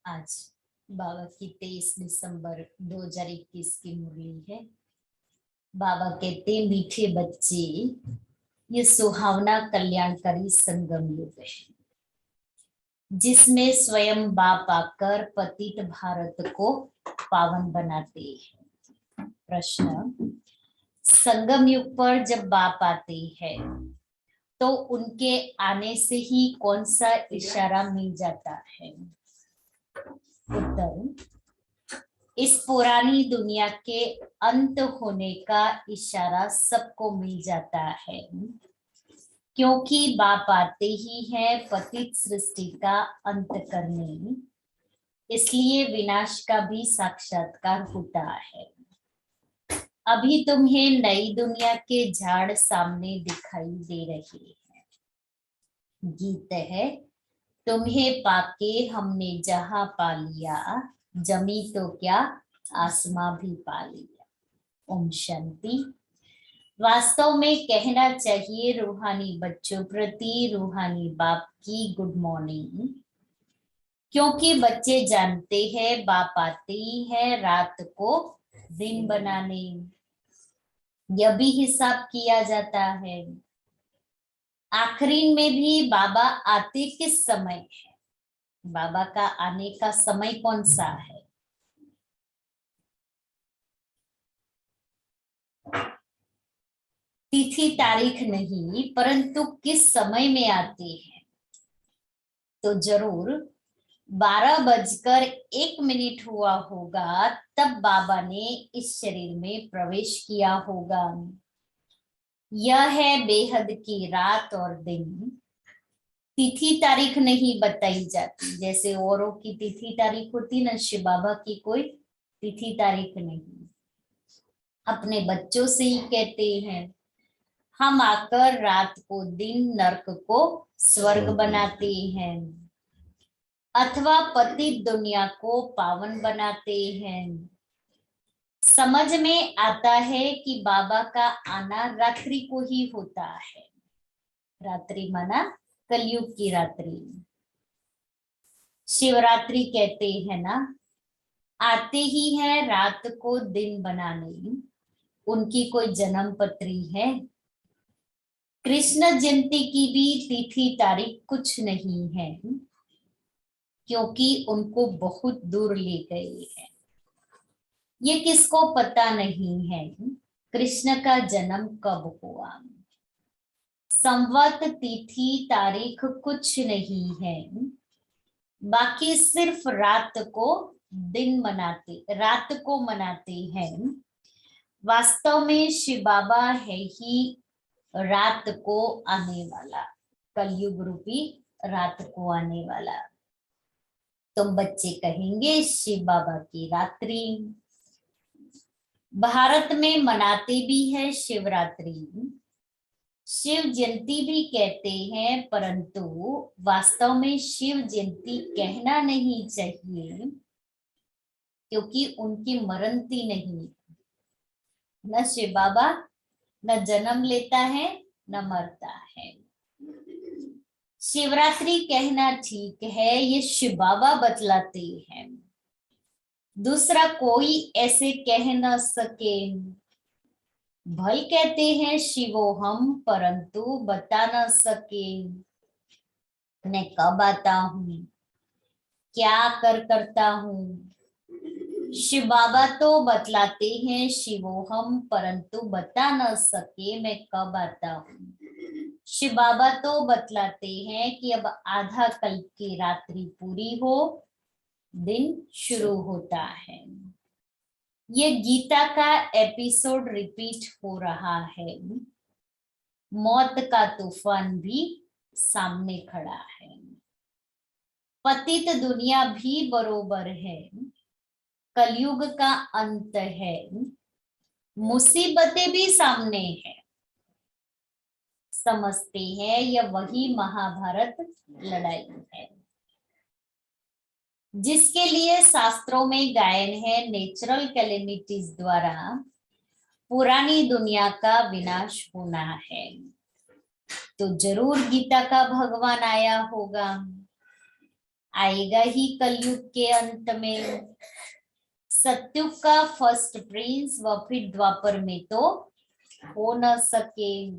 आज बाबा की 23 दिसंबर 2021 की मुरली है। बाबा कहते मीठे बच्चे, ये सुहावना कल्याणकारी संगम युग है जिसमें स्वयं बाप आकर पतित भारत को पावन बनाते हैं। प्रश्न, संगम युग पर जब बाप आते हैं तो उनके आने से ही कौन सा इशारा मिल जाता है? उत्तर, इस पुरानी दुनिया के अंत होने का इशारा सबको मिल जाता है, क्योंकि बाप आते ही है पतित सृष्टि का अंत करने, इसलिए विनाश का भी साक्षात्कार होता है। अभी तुम्हें नई दुनिया के झाड़ सामने दिखाई दे रहे हैं। गीत है, तुम्हें पाके हमने जहां पा लिया, जमी तो क्या आसमां भी पा लिया। ओम शांति। वास्तव में कहना चाहिए रूहानी बच्चों प्रति रूहानी बाप की गुड मॉर्निंग, क्योंकि बच्चे जानते हैं बाप आते ही है रात को दिन बनाने। यह भी हिसाब किया जाता है आखिरी में भी बाबा आते किस समय है, बाबा का आने का समय कौन सा है? तिथि तारीख नहीं, परंतु किस समय में आते हैं। तो जरूर 12:01 हुआ होगा तब बाबा ने इस शरीर में प्रवेश किया होगा। यह है बेहद की रात और दिन। तिथि तारीख नहीं बताई जाती, जैसे औरों की तिथि तारीख होती ना, शिव बाबा की कोई तिथि तारीख नहीं। अपने बच्चों से ही कहते हैं, हम आकर रात को दिन, नरक को स्वर्ग बनाते हैं, अथवा पतित दुनिया को पावन बनाते हैं। समझ में आता है कि बाबा का आना रात्रि को ही होता है। रात्रि माना कलयुग की रात्रि, शिवरात्रि कहते हैं ना। आते ही है रात को दिन बनाने, उनकी कोई जन्म पत्री है? कृष्ण जयंती की भी तिथि तारीख कुछ नहीं है, क्योंकि उनको बहुत दूर ले गए हैं। ये किसको पता नहीं है कृष्ण का जन्म कब हुआ। संवत तिथि तारीख कुछ नहीं है, बाकी सिर्फ रात को दिन मनाते, रात को मनाते हैं। वास्तव में शिव बाबा है ही रात को आने वाला, कलयुग रूपी रात को आने वाला। तुम बच्चे कहेंगे शिव बाबा की रात्रि। भारत में मनाते भी है शिवरात्रि, शिव जयंती भी कहते हैं, परंतु वास्तव में शिव जयंती कहना नहीं चाहिए, क्योंकि उनकी मरनती नहीं। न शिव बाबा न जन्म लेता है न मरता है। शिवरात्रि कहना ठीक है, ये शिव बाबा बतलाते हैं, दूसरा कोई ऐसे कह न सके। भल कहते हैं शिवो हम, परंतु बता न सके। मैं कब आता हूँ, क्या करता हूँ। शिव बाबा तो बतलाते हैं शिवो हम, परंतु बता न सके मैं कब आता हूँ। शिव बाबा तो बतलाते हैं कि अब आधा कल्प की रात्रि पूरी हो, दिन शुरू होता है। ये गीता का एपिसोड रिपीट हो रहा है। मौत का तूफान भी सामने खड़ा है, पतित दुनिया भी बरोबर है, कलयुग का अंत है, मुसीबतें भी सामने है। समझते हैं यह वही महाभारत लड़ाई है, जिसके लिए शास्त्रों में गायन है, नेचुरल कैलेमिटीज द्वारा पुरानी दुनिया का विनाश होना है। तो जरूर गीता का भगवान आया होगा, आएगा ही कलयुग के अंत में। सतयुग का फर्स्ट प्रिंस व फिर द्वापर में तो हो न सके।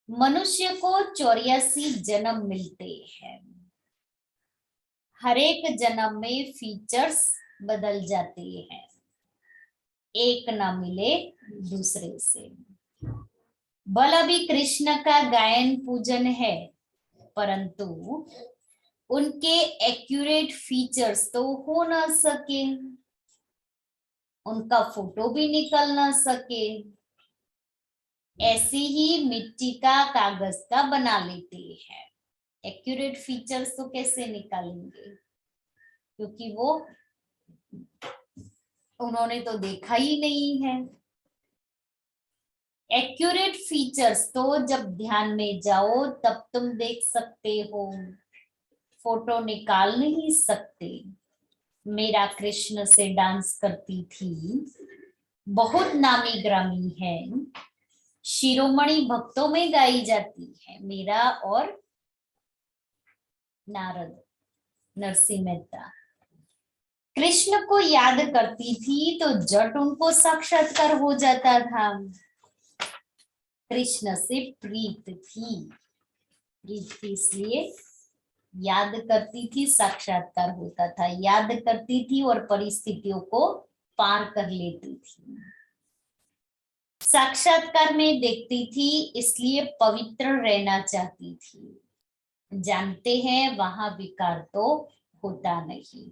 मनुष्य को 84 जन्म मिलते हैं, हर एक जन्म में फीचर्स बदल जाते हैं, एक न मिले दूसरे से। बल अभी कृष्ण का गायन पूजन है, परंतु उनके एक्यूरेट फीचर्स तो हो ना सके, उनका फोटो भी निकल ना सके। ऐसे ही मिट्टी का कागज का बना लेते हैं, एक्यूरेट फीचर्स तो कैसे निकालेंगे, क्योंकि वो उन्होंने तो देखा ही नहीं है। एक्यूरेट फीचर्स तो जब ध्यान में जाओ तब तुम देख सकते हो, फोटो निकाल नहीं सकते। मेरा कृष्ण से डांस करती थी, बहुत नामी ग्रामी है, शिरोमणि भक्तों में गाई जाती है। मेरा और नारद नरसिंह मेहता कृष्ण को याद करती थी तो जट उनको साक्षात्कार हो जाता था। कृष्ण से प्रीत थी इसलिए याद करती थी, साक्षात्कार होता था। याद करती थी और परिस्थितियों को पार कर लेती थी। साक्षात्कार में देखती थी इसलिए पवित्र रहना चाहती थी। जानते हैं वहां विकार तो होता नहीं।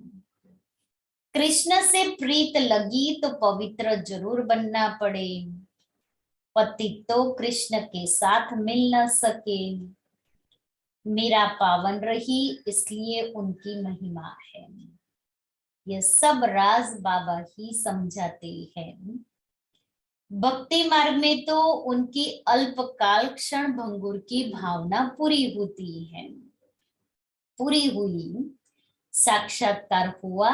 कृष्ण से प्रीत लगी तो पवित्र जरूर बनना पड़े। पति तो कृष्ण के साथ मिल न सके। मीरा पावन रही इसलिए उनकी महिमा है। यह सब राज बाबा ही समझाते हैं। भक्ति मार्ग में तो उनकी अल्पकाल क्षण भंगुर की भावना पूरी होती है, पूरी हुई, साक्षात्कार हुआ।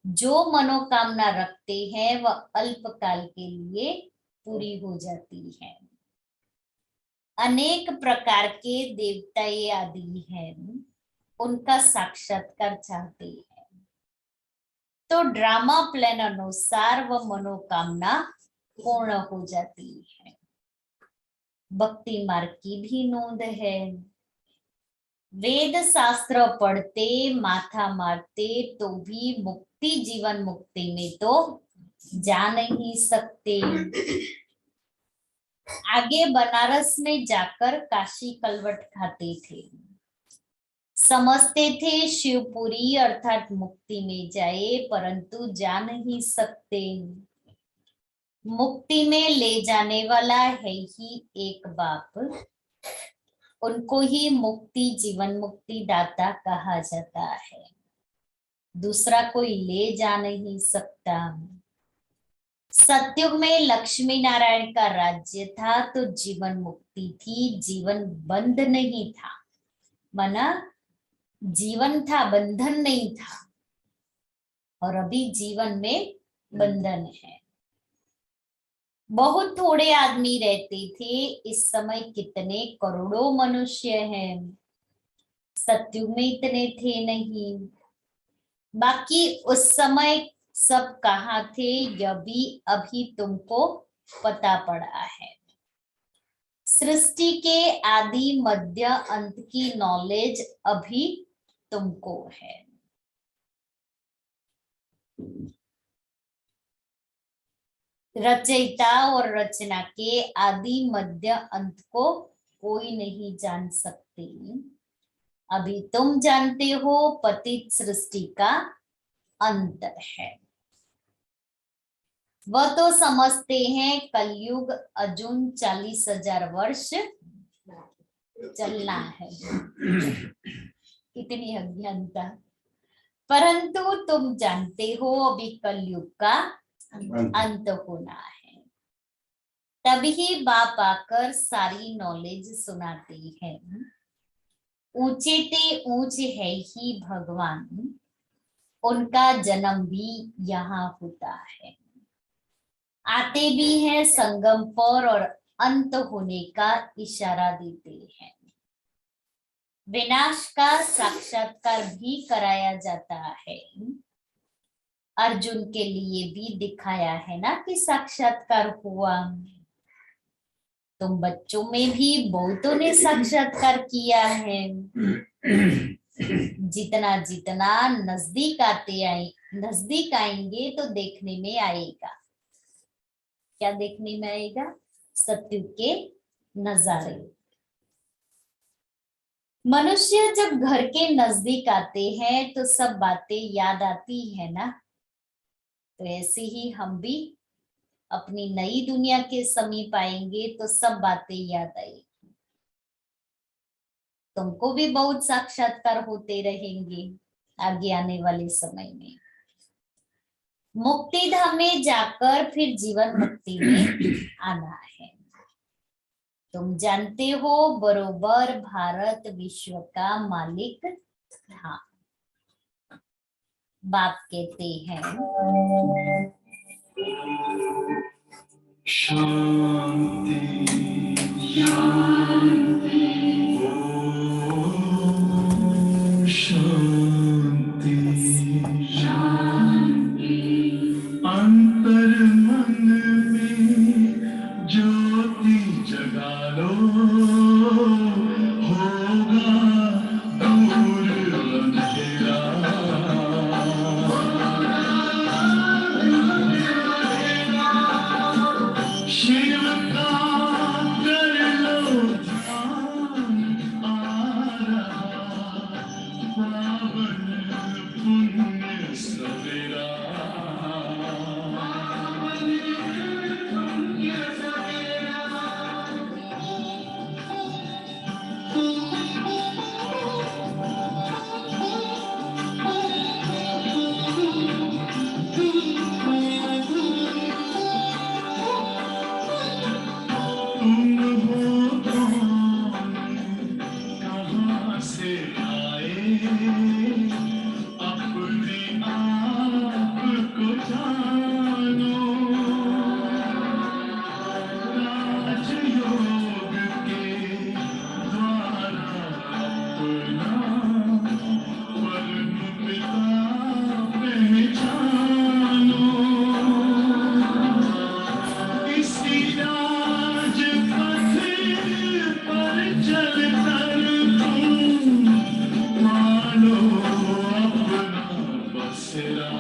जो मनोकामना रखते हैं वह अल्पकाल के लिए पूरी हो जाती है। अनेक प्रकार के देवता आदि हैं, उनका साक्षात्कार चाहते हैं, तो ड्रामा प्लान अनुसार वह मनोकामना पूर्ण हो जाती है। भक्ति मार्ग की भी नोंद है। वेद शास्त्र पढ़ते माथा मारते तो भी मुक्ति, जीवन मुक्ति में तो जा नहीं सकते। आगे बनारस में जाकर काशी कलवट खाते थे, समझते थे शिवपुरी अर्थात मुक्ति में जाए, परंतु जा नहीं सकते। मुक्ति में ले जाने वाला है ही एक बाप, उनको ही मुक्ति, जीवन मुक्ति दाता कहा जाता है। दूसरा कोई ले जा नहीं सकता। सतयुग में लक्ष्मी नारायण का राज्य था तो जीवन मुक्ति थी, जीवन बंध नहीं था, माना जीवन था, बंधन नहीं था। और अभी जीवन में बंधन है। बहुत थोड़े आदमी रहते थे, इस समय कितने करोड़ों मनुष्य हैं। सतयुग में इतने थे नहीं। बाकी उस समय सब कहाँ थे यह भी अभी तुमको पता पड़ा है। सृष्टि के आदि मध्य अंत की नॉलेज अभी तुमको है। रचयिता और रचना के आदि मध्य अंत को कोई नहीं जान सकते। अभी तुम जानते हो पतित सृष्टि का अंत है। वह तो समझते हैं कलयुग अजून 40,000 वर्ष चलना है। कितनी अज्ञानता। परंतु तुम जानते हो अभी कलयुग का अंत होना है। तभी बाप आकर सारी नॉलेज सुनाते हैं। ऊंचे ते ऊंचे है ही भगवान, उनका जन्म भी यहाँ होता है। आते भी हैं संगम पर और अंत होने का इशारा देते हैं। विनाश का साक्षात्कार भी कराया जाता है। अर्जुन के लिए भी दिखाया है ना कि साक्षात्कार हुआ। तुम बच्चों में भी बहुतों ने साक्षात्कार किया है। जितना जितना नजदीक आएंगे तो देखने में आएगा। क्या देखने में आएगा? सत्युग के नजारे। मनुष्य जब घर के नजदीक आते हैं तो सब बातें याद आती है ना। तो ऐसे ही हम भी अपनी नई दुनिया के समीप आएंगे तो सब बातें याद आएगी। तुमको भी बहुत साक्षात्कार होते रहेंगे आगे आने वाले समय में। मुक्ति धाम में जाकर फिर जीवन मुक्ति में आना है। तुम जानते हो बरोबर भारत विश्व का मालिक था। बाप कहते हैं शांति शांति ओम शांति शांति। अंतर मन में ज्योति जगा लो, होगा दूर अंधेरा। शिव का कर लो ध्यान, आ रहा पावन पुण्य सवेरा। तुम हो कौन, कहाँ से आए, अपने आप को जानो। राजयोग के द्वारा अपना परम पिता पहचानो। इसी राजपथ पर चलकर तुम मानो अपना बसेरा।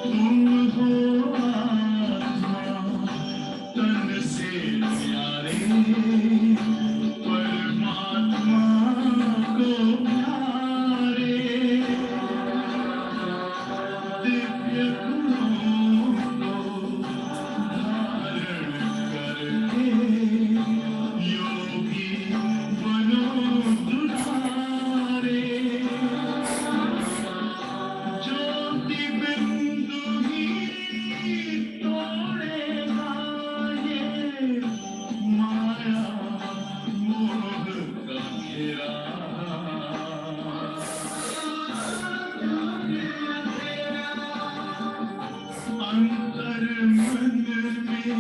तुम हो आत्मा तन से प्यारे, परमात्मा को प्यारे। दिव्य गुणों को धारण करके योगी बनो दुलारे। ज्योति बिंदु ही तोड़ेगा ये माया मोह का घेरा। अंतर मन में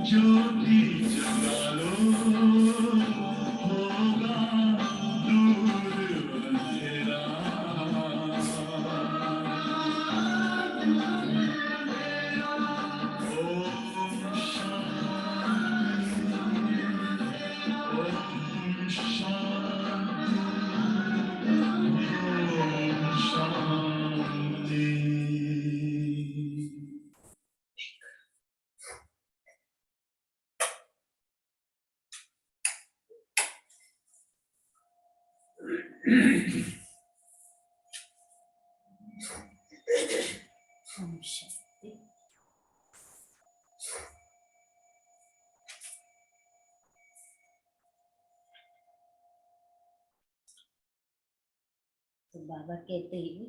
ज्योति जगा लो, होगा दूर अंधेरा। ओम शांति ओम शांति ओम शांति। ओम शांति। तो बाबा कहते हैं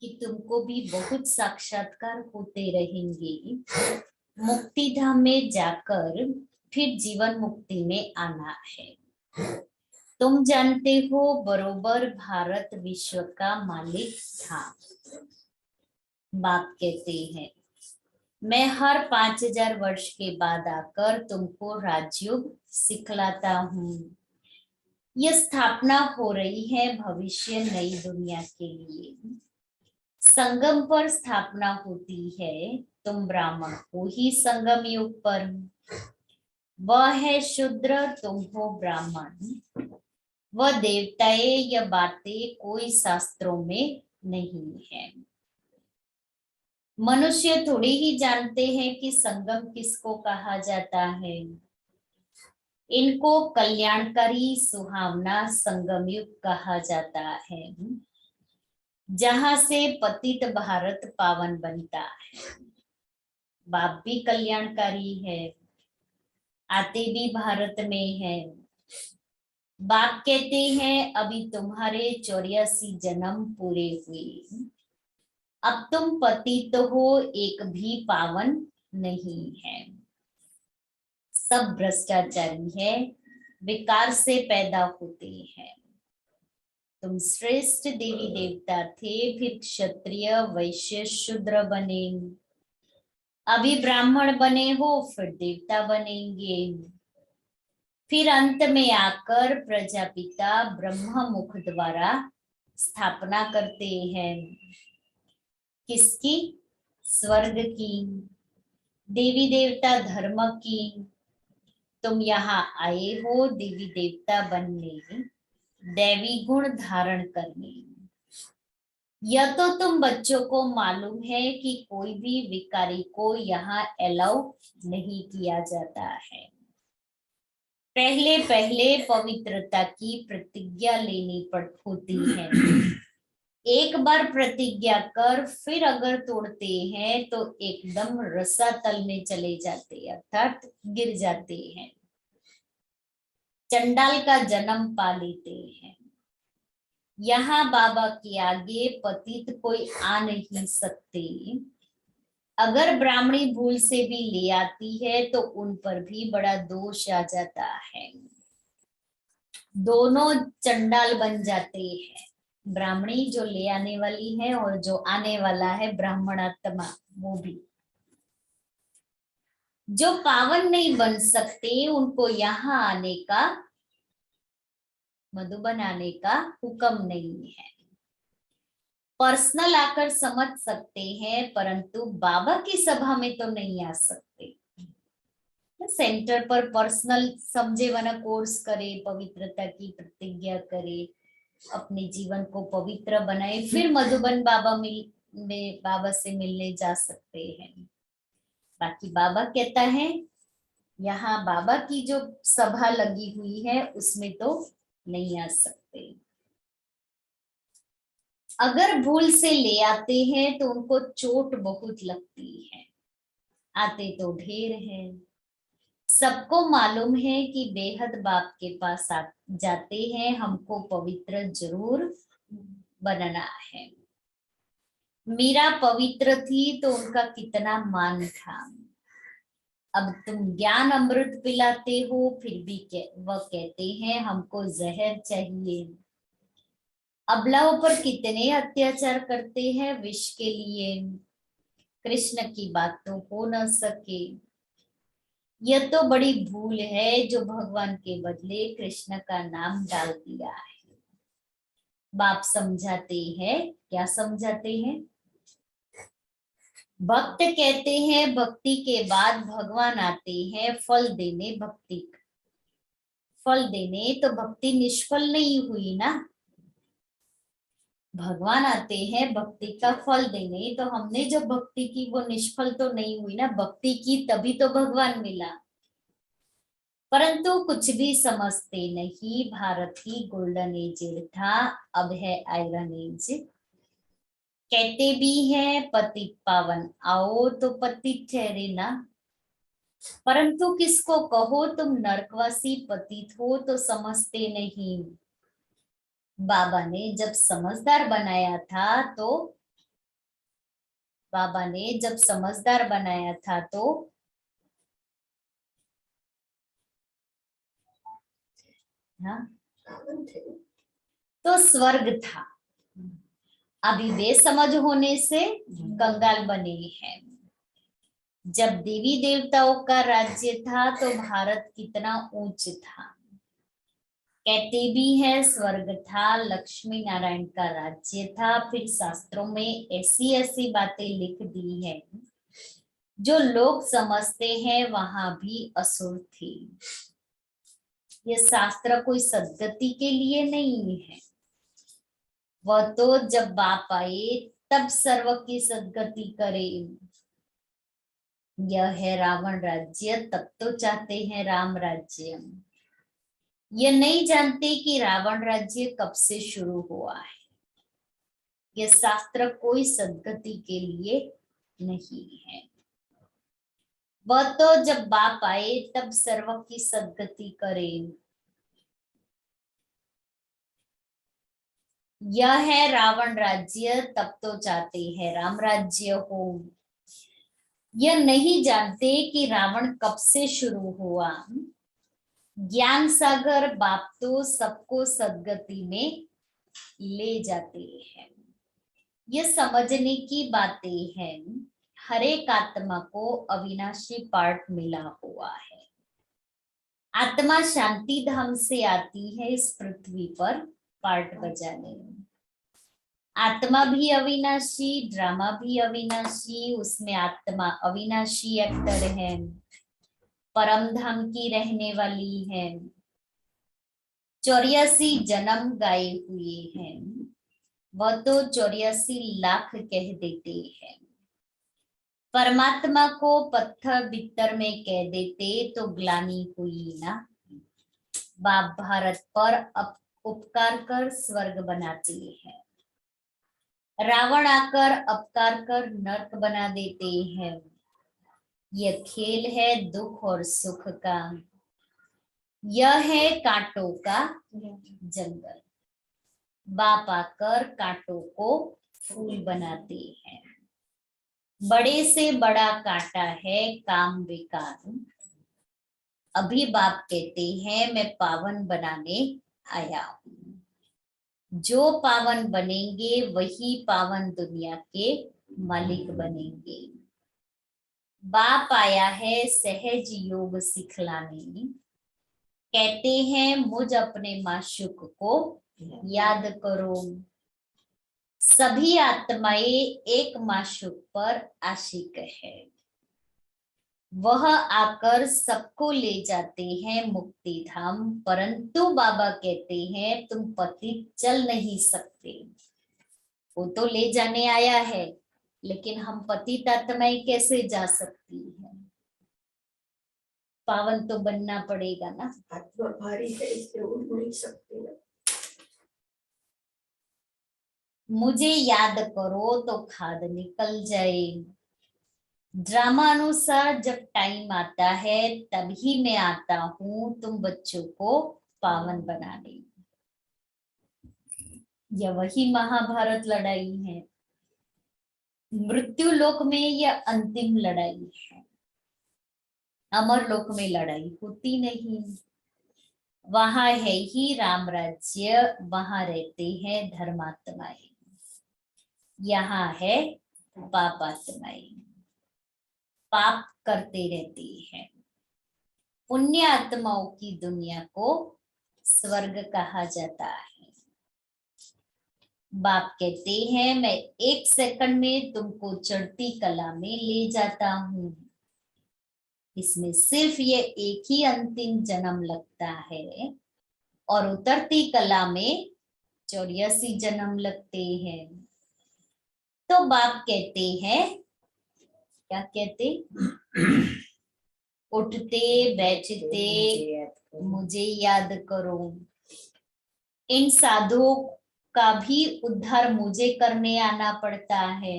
कि तुमको भी बहुत साक्षात्कार होते रहेंगे। मुक्ति धाम में जाकर फिर जीवन मुक्ति में आना है। तुम जानते हो बरोबर भारत विश्व का मालिक था। बाप कहते हैं मैं हर 5000 वर्ष के बाद आकर तुमको राजयोग सिखलाता हूँ। यह स्थापना हो रही है भविष्य नई दुनिया के लिए। संगम पर स्थापना होती है, तुम ब्राह्मण हो ही संगम युग पर। वह है शूद्र, तुम हो ब्राह्मण। वह देवताएं, यह बातें कोई शास्त्रों में नहीं है। मनुष्य थोड़ी ही जानते हैं कि संगम किसको कहा जाता है। इनको कल्याणकारी सुहावना संगम युग कहा जाता है, जहां से पतित भारत पावन बनता है। बाप भी कल्याणकारी है, आते भी भारत में है। बाप कहते हैं अभी तुम्हारे 84 जन्म पूरे हुए, अब तुम पतित हो, एक भी पावन नहीं है। सब भ्रष्टाचारी है, विकार से पैदा होते हैं। तुम श्रेष्ठ देवी देवता थे, फिर क्षत्रिय वैश्य शूद्र बने, अभी ब्राह्मण बने हो, फिर देवता बनेंगे, फिर अंत में आकर प्रजापिता ब्रह्म मुख द्वारा स्थापना करते हैं। किसकी? स्वर्ग की, देवी देवता धर्म की। तुम यहाँ आए हो देवी देवता बनने, दैवी गुण धारण करने। यह तो तुम बच्चों को मालूम है कि कोई भी विकारी को यहाँ अलाउ नहीं किया जाता है। पहले पहले पवित्रता की प्रतिज्ञा लेनी होती है। एक बार प्रतिज्ञा कर फिर अगर तोड़ते हैं तो एकदम रसातल में चले जाते, अर्थात गिर जाते हैं, चंडाल का जन्म पा लेते हैं। यहाँ बाबा के आगे पतित कोई आ नहीं सकते। अगर ब्राह्मणी भूल से भी ले आती है तो उन पर भी बड़ा दोष आ जाता है। दोनों चंडाल बन जाते हैं, ब्राह्मणी जो ले आने वाली है और जो आने वाला है ब्राह्मणात्मा, वो भी। जो पावन नहीं बन सकते उनको यहाँ आने का, मधुबन आने का हुक्म नहीं है। पर्सनल आकर समझ सकते हैं, परंतु बाबा की सभा में तो नहीं आ सकते। सेंटर पर पर्सनल समझे वाला कोर्स करे, पवित्रता की प्रतिज्ञा करे, अपने जीवन को पवित्र बनाए, फिर मधुबन बाबा में बाबा से मिलने जा सकते हैं। बाकी बाबा कहता है यहाँ बाबा की जो सभा लगी हुई है उसमें तो नहीं आ सकते। अगर भूल से ले आते हैं तो उनको चोट बहुत लगती है। आते तो ढेर है। सबको मालूम है कि बेहद बाप के पास जाते हैं, हमको पवित्र जरूर बनना है। मीरा पवित्र थी तो उनका कितना मान था। अब तुम ज्ञान अमृत पिलाते हो, फिर भी वह कहते हैं हमको जहर चाहिए। अबलाओं पर कितने अत्याचार करते हैं विष के लिए। कृष्ण की बात तो हो न सके। यह तो बड़ी भूल है जो भगवान के बदले कृष्ण का नाम डाल दिया है। बाप समझाते हैं, क्या समझाते हैं? भक्त कहते हैं भक्ति के बाद भगवान आते हैं फल देने, भक्ति फल देने, तो भक्ति निष्फल नहीं हुई ना। भगवान आते हैं भक्ति का फल देने, तो हमने जो भक्ति की वो निष्फल तो नहीं हुई ना। भक्ति की तभी तो भगवान मिला। परंतु कुछ भी समझते नहीं। भारत की गोल्डन एज था, अब है आयरन एज। कहते भी हैं पतित पावन आओ, तो पतित ठहरे ना। परंतु किसको कहो तुम नरकवासी पतित हो, तो समझते नहीं। बाबा ने जब समझदार बनाया था तो बाबा ने जब समझदार बनाया था तो हाँ, तो स्वर्ग था। अभी बेसमझ होने से कंगाल बने हैं। जब देवी देवताओं का राज्य था तो भारत कितना ऊंच था। कहते भी है स्वर्ग था, लक्ष्मी नारायण का राज्य था। फिर शास्त्रों में ऐसी ऐसी बातें लिख दी है जो लोग समझते हैं वहां भी असुर थी। ये शास्त्र कोई सद्गति के लिए नहीं है। वह तो जब बाप आए तब सर्व की सद्गति करे। यह है रावण राज्य, तब तो चाहते हैं राम राज्य। ये नहीं जानते कि रावण राज्य कब से शुरू हुआ है। ये शास्त्र कोई सद्गति के लिए नहीं है। वह तो जब बाप आए तब सर्व की सद्गति करे। यह है रावण राज्य, तब तो चाहते हैं राम राज्य हो। यह नहीं जानते कि रावण कब से शुरू हुआ। ज्ञान सागर बाप तो सबको सद्गति में ले जाते हैं। ये समझने की बातें हैं। हर एक आत्मा को अविनाशी पार्ट मिला हुआ है। आत्मा शांति धाम से आती है इस पृथ्वी पर पार्ट बजाने। आत्मा भी अविनाशी, ड्रामा भी अविनाशी, उसमें आत्मा अविनाशी एक्टर है, परम धाम की रहने वाली है। 84 जन्म गाए हुए हैं। वह तो 84 लाख कह देते हैं। परमात्मा को पत्थर बित्तर में कह देते तो ग्लानि हुई ना। बाप भारत पर उपकार कर स्वर्ग बनाते हैं। रावण आकर अपकार कर नर्क बना देते हैं। यह खेल है दुख और सुख का। यह है कांटों का जंगल। बाप आकर कांटों को फूल बनाते हैं। बड़े से बड़ा कांटा है काम बेकार। अभी बाप कहते हैं मैं पावन बनाने आया हूँ। जो पावन बनेंगे वही पावन दुनिया के मालिक बनेंगे। बाप आया है सहज योग सिखलाने। कहते हैं मुझ अपने माशूक को याद करो। सभी आत्माएं एक माशूक पर आशिक है। वह आकर सबको ले जाते हैं मुक्ति धाम, परंतु बाबा कहते हैं तुम पतित चल नहीं सकते। वो तो ले जाने आया है, लेकिन हम पतित आत्माएं कैसे जा सकती हैं? पावन तो बनना पड़ेगा ना। आत्मा भारी है इसलिए उड़ नहीं सकती ना। मुझे याद करो तो खाद निकल जाए। ड्रामा अनुसार जब टाइम आता है तभी मैं आता हूँ तुम बच्चों को पावन बनाने। यह वही महाभारत लड़ाई है। मृत्यु लोक में यह अंतिम लड़ाई है। अमर लोक में लड़ाई होती नहीं। वहां है ही राम राज्य, वहां रहते हैं धर्मात्माएं। यहाँ है पापात्माएं। पाप करते रहती है। पुण्य आत्माओं की दुनिया को स्वर्ग कहा जाता है। बाप कहते हैं मैं 1 सेकंड में तुमको चढ़ती कला में ले जाता हूँ। इसमें सिर्फ ये एक ही अंतिम जन्म लगता है और उतरती कला में 84 जन्म लगते हैं। तो बाप कहते हैं, क्या कहते? उठते बैठते मुझे याद करो। इन साधुओं का भी उद्धार मुझे करने आना पड़ता है।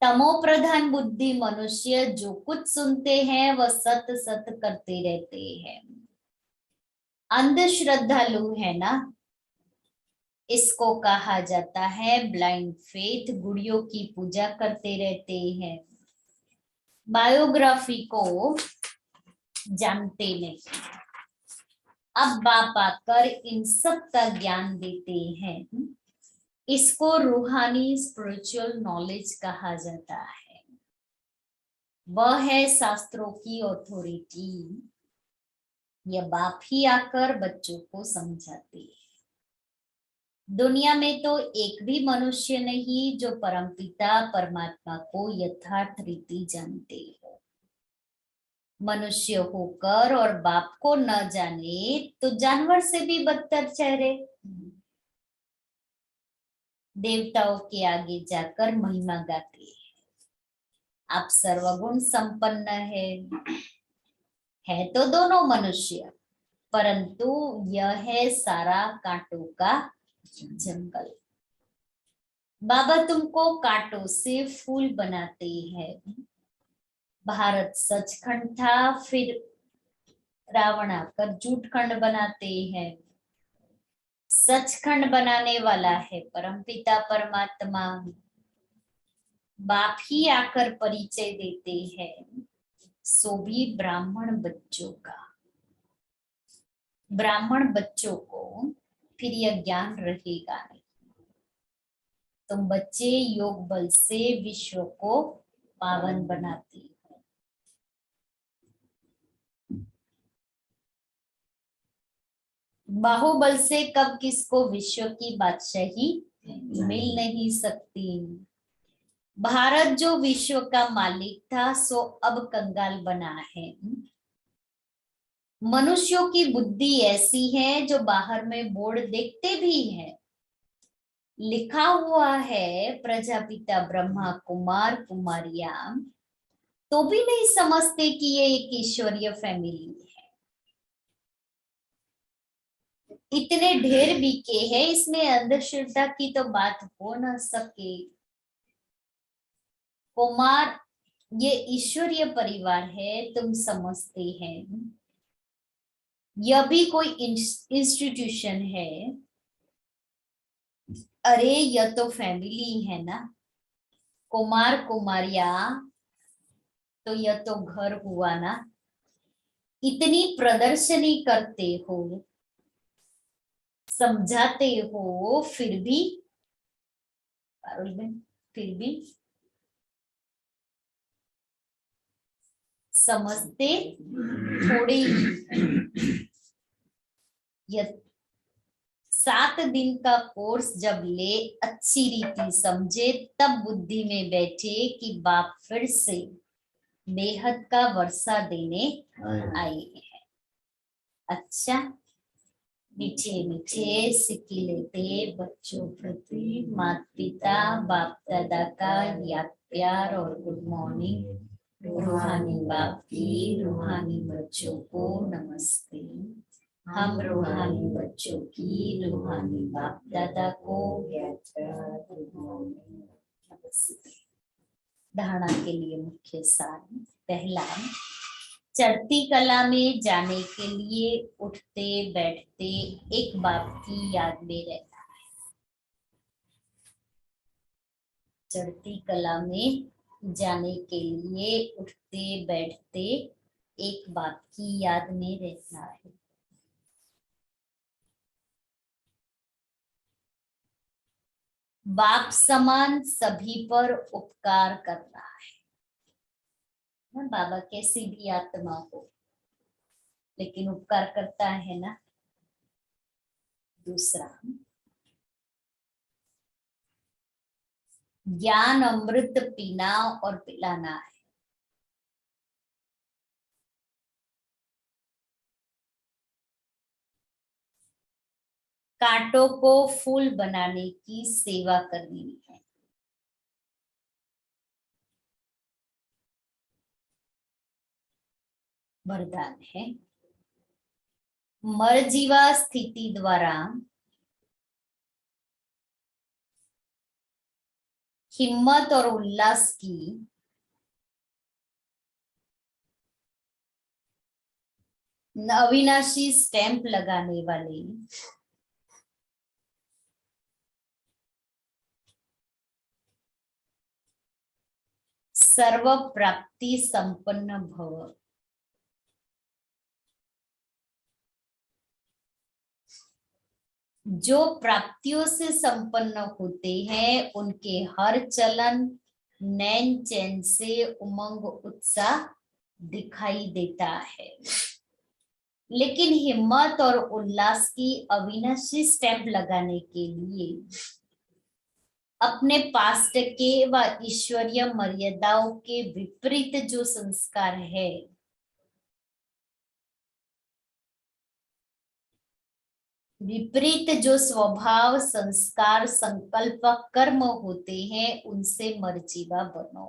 तमो प्रधान बुद्धि मनुष्य जो कुछ सुनते हैं वह सत सत करते रहते हैं। अंधश्रद्धालु है ना, इसको कहा जाता है ब्लाइंड फेथ। गुड़ियों की पूजा करते रहते हैं, बायोग्राफी को जानते नहीं। अब बाप आकर इन सब का ज्ञान देते हैं। इसको रूहानी स्पिरिचुअल नॉलेज कहा जाता है। वह है शास्त्रों की अथॉरिटी। यह बाप ही आकर बच्चों को समझाते हैं। दुनिया में तो एक भी मनुष्य नहीं जो परमपिता परमात्मा को यथार्थ रीति जानते हो। मनुष्य होकर और बाप को न जाने तो जानवर से भी बदतर चेहरे। देवताओं के आगे जाकर महिमा गाते हैं, आप सर्वगुण संपन्न है तो दोनों मनुष्य, परंतु यह है सारा कांटों का जंगल। बाबा तुमको कांटों से फूल बनाते हैं। भारत सचखंड था, फिर रावण आकर झूठखंड बनाते हैं। सचखंड बनाने वाला है परमपिता परमात्मा। बाप ही आकर परिचय देते हैं, सो भी ब्राह्मण बच्चों का। ब्राह्मण बच्चों को फिर यह ज्ञान रहेगा नहीं। तुम बच्चे योग बल से विश्व को पावन बनाते हो। बाहुबल से कब किसको विश्व की बादशाही मिल नहीं सकती। भारत जो विश्व का मालिक था सो अब कंगाल बना है। मनुष्यों की बुद्धि ऐसी है जो बाहर में बोर्ड देखते भी है, लिखा हुआ है प्रजापिता ब्रह्मा कुमार कुमारिया, तो भी नहीं समझते कि ये एक ईश्वरीय फैमिली है। इतने ढेर बीके हैं, इसमें अंधश्रद्धा की तो बात हो न सके। कुमार ये ईश्वरीय परिवार है, तुम समझते हैं। यह भी कोई इंस्टीट्यूशन है। अरे यह तो फैमिली है ना। कुमार कुमारिया तो यह तो घर हुआ ना। इतनी प्रदर्शनी करते हो, समझाते हो, फिर भी फिर भी समझते थोड़ी ही। यह 7 दिन का कोर्स जब ले, अच्छी रीति समझे, तब बुद्धि में बैठे कि बाप फिर से बेहद का वर्षा देने आए हैं। अच्छा, मीठे मीठे सिक्के लेते बच्चों प्रति माता पिता बाप दादा का याद प्यार और गुड मॉर्निंग। रूहानी बाप की रूहानी बच्चों को नमस्ते। हम रूहानी बच्चों की रूहानी बाप दादा को नमस्ते। धारणा के लिए मुख्य सार। पहला, चढ़ती कला में जाने के लिए उठते बैठते एक बाप की याद में रहना है। चढ़ती कला में जाने के लिए उठते बैठते एक बाप की याद में रहना है। बाप समान सभी पर उपकार कर रहा है। बाबा कैसी भी आत्मा हो, लेकिन उपकार करता है ना। दूसरा, ज्ञान अमृत पीना और पिलाना है। कांटों को फूल बनाने की सेवा करनी है। वरदान है, मरजीवा स्थिति द्वारा हिम्मत और उल्लास की अविनाशी स्टैंप लगाने वाले सर्व प्राप्ति संपन्न भव। जो प्राप्तियों से संपन्न होते हैं उनके हर चलन नैन चैन से उमंग उत्साह दिखाई देता है, लेकिन हिम्मत और उल्लास की अविनाशी स्टैंप लगाने के लिए अपने पास्ट के व ईश्वरीय मर्यादाओं के विपरीत जो संस्कार है, विपरीत जो स्वभाव संस्कार संकल्प कर्म होते हैं, उनसे मर्जीवा बनो।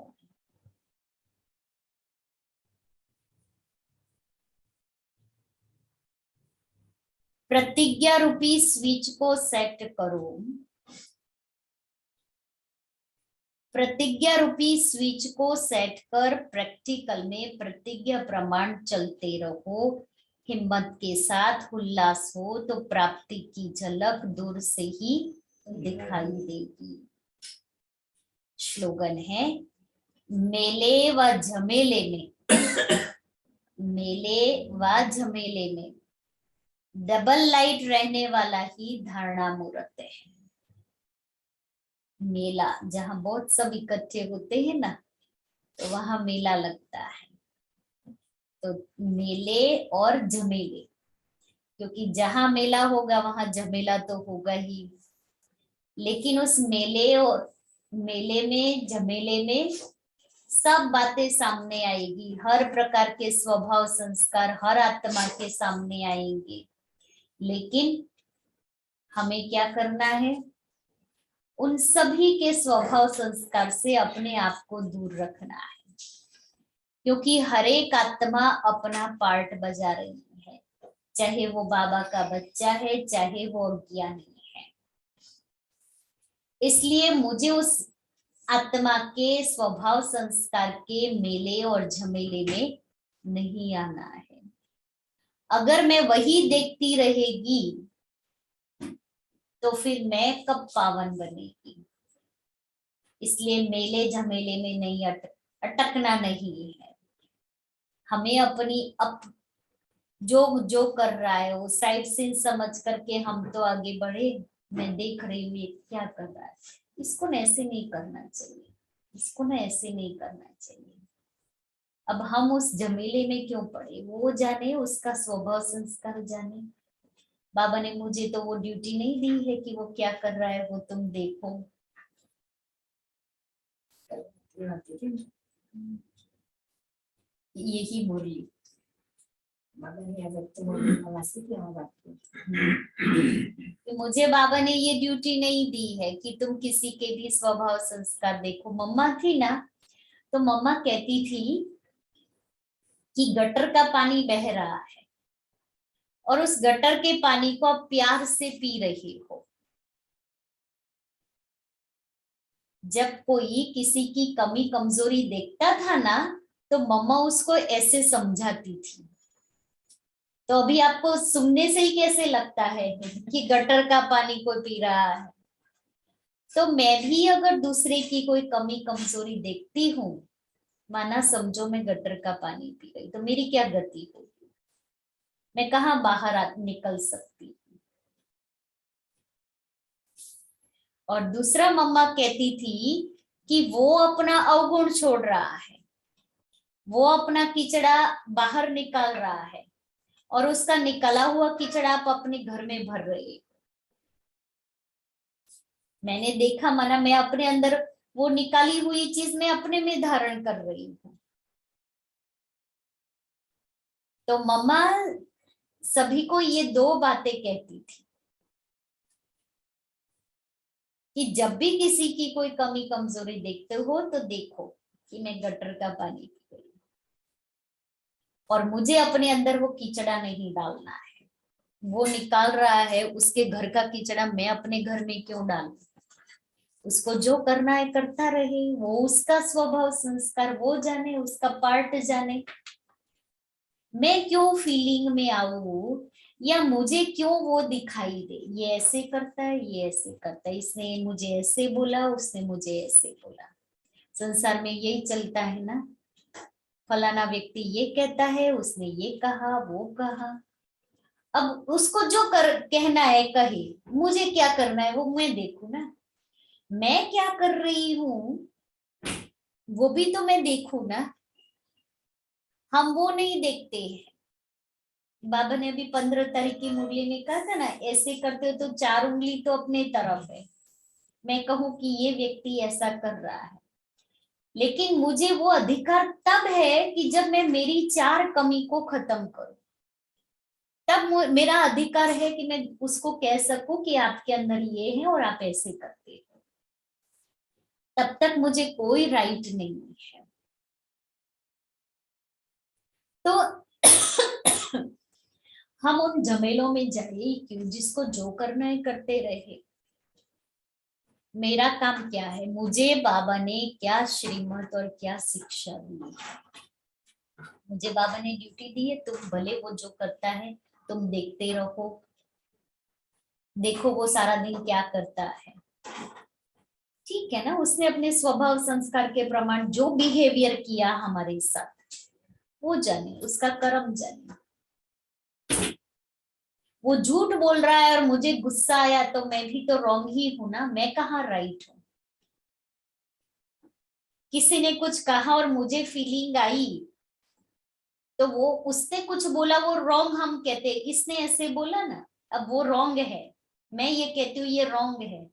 प्रतिज्ञा रूपी स्विच को सेट करो। प्रतिज्ञा रूपी स्विच को सेट कर प्रैक्टिकल में प्रतिज्ञा प्रमाण चलते रहो। हिम्मत के साथ उल्लास हो तो प्राप्ति की झलक दूर से ही दिखाई देगी। स्लोगन है, मेले व झमेले में मेले व झमेले में डबल लाइट रहने वाला ही धारणा मूर्त है। मेला जहां बहुत सब इकट्ठे होते हैं ना, तो वहां मेला लगता है। तो मेले और झमेले, क्योंकि जहां मेला होगा वहां झमेला तो होगा ही, लेकिन उस मेले में झमेले में सब बातें सामने आएगी। हर प्रकार के स्वभाव संस्कार हर आत्मा के सामने आएंगे, लेकिन हमें क्या करना है? उन सभी के स्वभाव संस्कार से अपने आप को दूर रखना है, क्योंकि हर एक आत्मा अपना पार्ट बजा रही है, चाहे वो बाबा का बच्चा है, चाहे वो अज्ञानी है। इसलिए मुझे उस आत्मा के स्वभाव संस्कार के मेले और झमेले में नहीं आना है। अगर मैं वही देखती रहेगी तो फिर मैं कब पावन बनेगी? इसलिए मेले झमेले में नहीं अटकना नहीं है। हमें अपनी जो कर रहा है वो साइड सीन समझ करके हम तो आगे बढ़े। मैं देख रही हूँ ये क्या कर रहा है, इसको ना ऐसे नहीं करना चाहिए, इसको ना ऐसे नहीं करना चाहिए। अब हम उस झमेले में क्यों पड़े? वो जाने, उसका स्वभाव संस्कार जाने। बाबा ने मुझे तो वो ड्यूटी नहीं दी है कि वो क्या कर रहा है वो तुम देखो। यही मुरली मुझे बाबा ने ये ड्यूटी नहीं दी है कि तुम किसी के भी स्वभाव संस्कार देखो। मम्मा थी ना, तो मम्मा कहती थी कि गटर का पानी बह रहा है और उस गटर के पानी को आप प्यार से पी रही हो। जब कोई किसी की कमी कमजोरी देखता था ना, तो मम्मा उसको ऐसे समझाती थी। तो अभी आपको सुनने से ही कैसे लगता है कि गटर का पानी कोई पी रहा है? तो मैं भी अगर दूसरे की कोई कमी कमजोरी देखती हूँ, माना समझो मैं गटर का पानी पी रही, तो मेरी क्या गति होगी? मैं कहाँ बाहर निकल सकती हूँ? और दूसरा मम्मा कहती थी कि वो अपना अवगुण छोड़ रहा है, वो अपना कीचड़ा बाहर निकाल रहा है और उसका निकला हुआ कीचड़ा आप अपने घर में भर रहे हो। मैंने देखा, माना मैं अपने अंदर वो निकाली हुई चीज मैं अपने में धारण कर रही हूँ। तो मम्मा सभी को ये दो बातें कहती थी कि जब भी किसी की कोई कमी कमजोरी देखते हो तो देखो कि मैं गटर का पानी पी रही हूँ और मुझे अपने अंदर वो कीचड़ा नहीं डालना है। वो निकाल रहा है, उसके घर का कीचड़ा मैं अपने घर में क्यों डालूं? उसको जो करना है करता रहे, वो उसका स्वभाव संस्कार वो जाने, उसका पार्ट जाने। मैं क्यों फीलिंग में आऊं या मुझे क्यों वो दिखाई दे? ये ऐसे करता है, ये ऐसे करता है, इसने मुझे ऐसे बोला, उसने मुझे ऐसे बोला। संसार में यही चलता है ना, फलाना व्यक्ति ये कहता है, उसने ये कहा वो कहा। अब उसको जो कहना है कहे, मुझे क्या करना है वो मैं देखूं ना, मैं क्या कर रही हूं वो भी तो मैं देखूं ना। हम वो नहीं देखते हैं। बाबा ने अभी 15 तारीख की मुरली में कहा था ना, ऐसे करते हो तो 4 उंगली तो अपने तरफ है। मैं कहूं कि ये व्यक्ति ऐसा कर रहा है, लेकिन मुझे वो अधिकार तब है कि जब मैं मेरी 4 कमी को खत्म करूं, तब मेरा अधिकार है कि मैं उसको कह सकूं कि आपके अंदर ये है और आप ऐसे करते हो। तब तक मुझे कोई राइट नहीं है। तो हम उन झमेलों में जाए क्यों, जिसको जो करना है करते रहे। मेरा काम क्या है, मुझे बाबा ने क्या श्रीमत और क्या शिक्षा दी है। मुझे बाबा ने ड्यूटी दी है, तुम भले वो जो करता है तुम देखते रहो, देखो वो सारा दिन क्या करता है। ठीक है ना, उसने अपने स्वभाव संस्कार के प्रमाण जो बिहेवियर किया हमारे साथ, वो जाने, उसका कर्म जाने। वो झूठ बोल रहा है और मुझे गुस्सा आया तो मैं भी तो रॉन्ग ही हूं ना, मैं कहाँ राइट हूं। किसी ने कुछ कहा और मुझे फीलिंग आई तो वो उसने कुछ बोला, वो रॉन्ग हम कहते, इसने ऐसे बोला ना, अब वो रॉन्ग है, मैं ये कहती हूँ ये रॉन्ग है,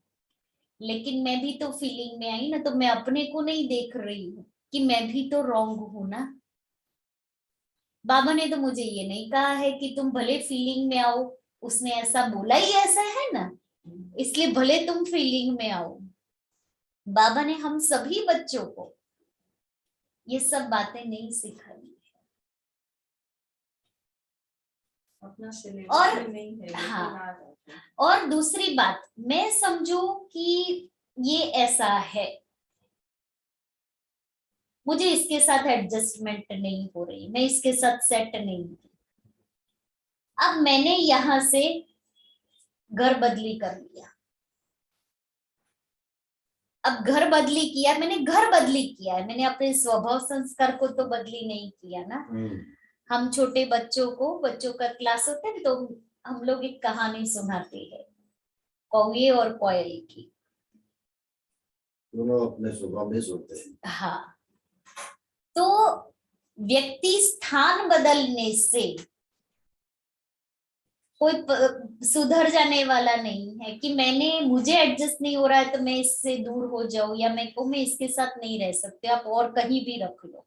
लेकिन मैं भी तो फीलिंग में आई ना, तो मैं अपने को नहीं देख रही हूँ कि मैं भी तो रॉन्ग हूं ना। बाबा ने तो मुझे ये नहीं कहा है कि तुम भले फीलिंग में आओ, उसने ऐसा बोला ही ऐसा है ना, इसलिए भले तुम फीलिंग में आओ। बाबा ने हम सभी बच्चों को ये सब बातें नहीं सिखाई। अपना और सिलेबस नहीं है, हाँ, लेकिन आ जाता है। और दूसरी बात, मैं समझू कि ये ऐसा है, मुझे इसके साथ एडजस्टमेंट नहीं हो रही, मैं इसके साथ सेट नहीं हूं। अब मैंने यहां से घर बदली कर लिया। अब घर बदली किया, मैंने घर बदली किया है, मैंने अपने स्वभाव संस्कार को तो बदली नहीं किया ना। हम छोटे बच्चों को, बच्चों का क्लास होता है तो हम लोग एक कहानी सुनाते हैं, कौवे और कोयल की। दोनों अपने स्वभाव में सोते हैं। हाँ, तो व्यक्ति स्थान बदलने से कोई सुधर जाने वाला नहीं है कि मुझे एडजस्ट नहीं हो रहा है तो मैं इससे दूर हो जाऊं, या मैं इसके साथ नहीं रह सकते, आप और कहीं भी रख लो,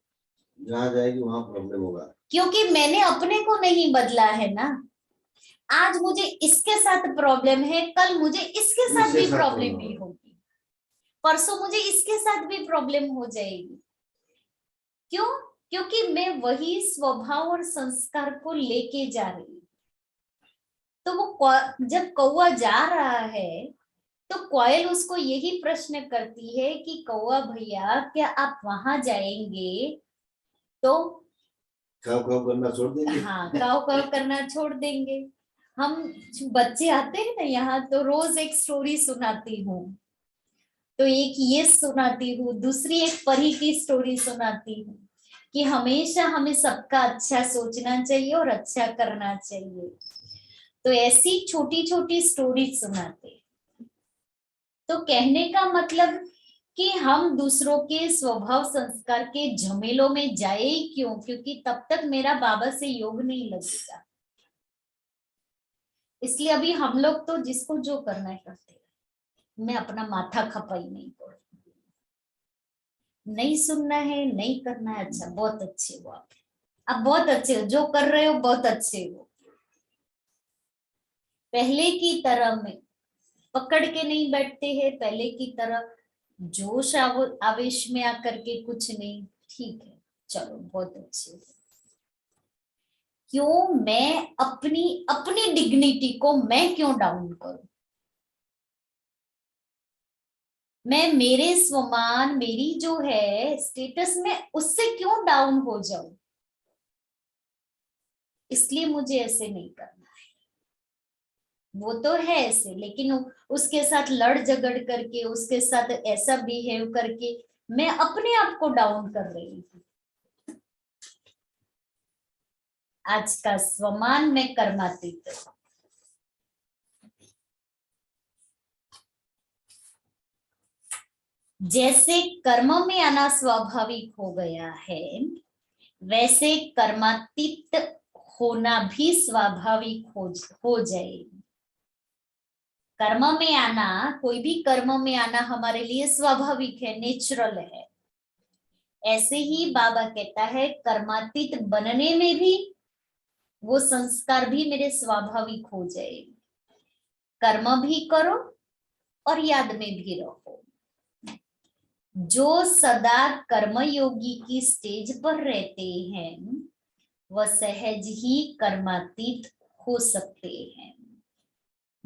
जहाँ जाएगी वहां प्रॉब्लम होगा, क्योंकि मैंने अपने को नहीं बदला है ना। आज मुझे इसके साथ प्रॉब्लम है, कल मुझे इसके साथ भी प्रॉब्लम भी होगी, परसों मुझे इसके साथ भी प्रॉब्लम हो जाएगी। क्यों? क्योंकि मैं वही स्वभाव और संस्कार को लेके जा रही हूँ। तो वो जब कौवा जा रहा है तो कोयल उसको यही प्रश्न करती है कि कौवा भैया, क्या आप वहां जाएंगे तो खाओ खाओ करना छोड़ देंगे। हाँ, काव काव करना छोड़ देंगे। हम बच्चे आते हैं ना यहाँ, तो रोज एक स्टोरी सुनाती हूँ, तो एक ये सुनाती हूँ, दूसरी एक परी की स्टोरी सुनाती हूँ कि हमेशा हमें सबका अच्छा सोचना चाहिए और अच्छा करना चाहिए। तो ऐसी छोटी छोटी स्टोरी सुनाते। तो कहने का मतलब कि हम दूसरों के स्वभाव संस्कार के झमेलों में जाए क्यों, क्योंकि तब तक मेरा बाबा से योग नहीं लगेगा। इसलिए अभी हम लोग तो जिसको जो करना है करते, मैं अपना माथा खपाई नहीं कर, नहीं सुनना है, नहीं करना है। अच्छा, बहुत अच्छे हो आप बहुत अच्छे हो, जो कर रहे हो बहुत अच्छे हो। पहले की तरह में पकड़ के नहीं बैठते हैं, पहले की तरह जोश आवेश में आकर के कुछ नहीं। ठीक है, चलो बहुत अच्छे हो। क्यों मैं अपनी अपनी डिग्निटी को मैं क्यों डाउन करूं? मैं मेरे स्वमान, मेरी जो है स्टेटस में, उससे क्यों डाउन हो जाऊं? इसलिए मुझे ऐसे नहीं करना है। वो तो है ऐसे, लेकिन उसके साथ लड़ झगड़ करके, उसके साथ ऐसा बिहेव करके मैं अपने आप को डाउन कर रही हूँ। आज का स्वमान में कर्मातीत हूं। जैसे कर्म में आना स्वाभाविक हो गया है, वैसे कर्मातीत होना भी स्वाभाविक हो जाए। कर्म में आना, कोई भी कर्म में आना हमारे लिए स्वाभाविक है, नेचुरल है। ऐसे ही बाबा कहता है कर्मातीत बनने में भी वो संस्कार भी मेरे स्वाभाविक हो जाए। कर्म भी करो और याद में भी रहो। जो सदा कर्मयोगी की स्टेज पर रहते हैं वह सहज ही कर्मातीत हो सकते हैं।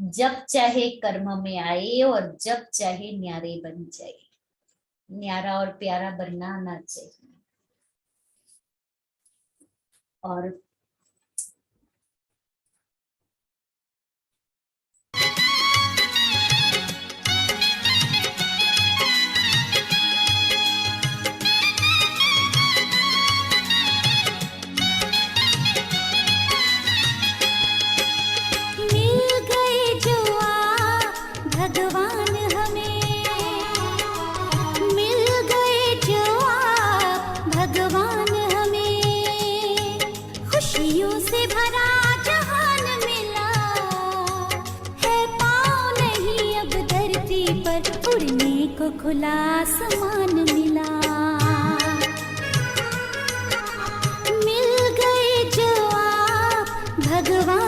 जब चाहे कर्म में आए और जब चाहे न्यारे बन जाए। न्यारा और प्यारा बनना आना चाहिए। और भगवान हमें मिल गए जो आप, भगवान हमें खुशियों से भरा जहान मिला है। पाँव नहीं अब धरती पर, उड़ने को खुला आसमान मिला। मिल गए जो आप, भगवान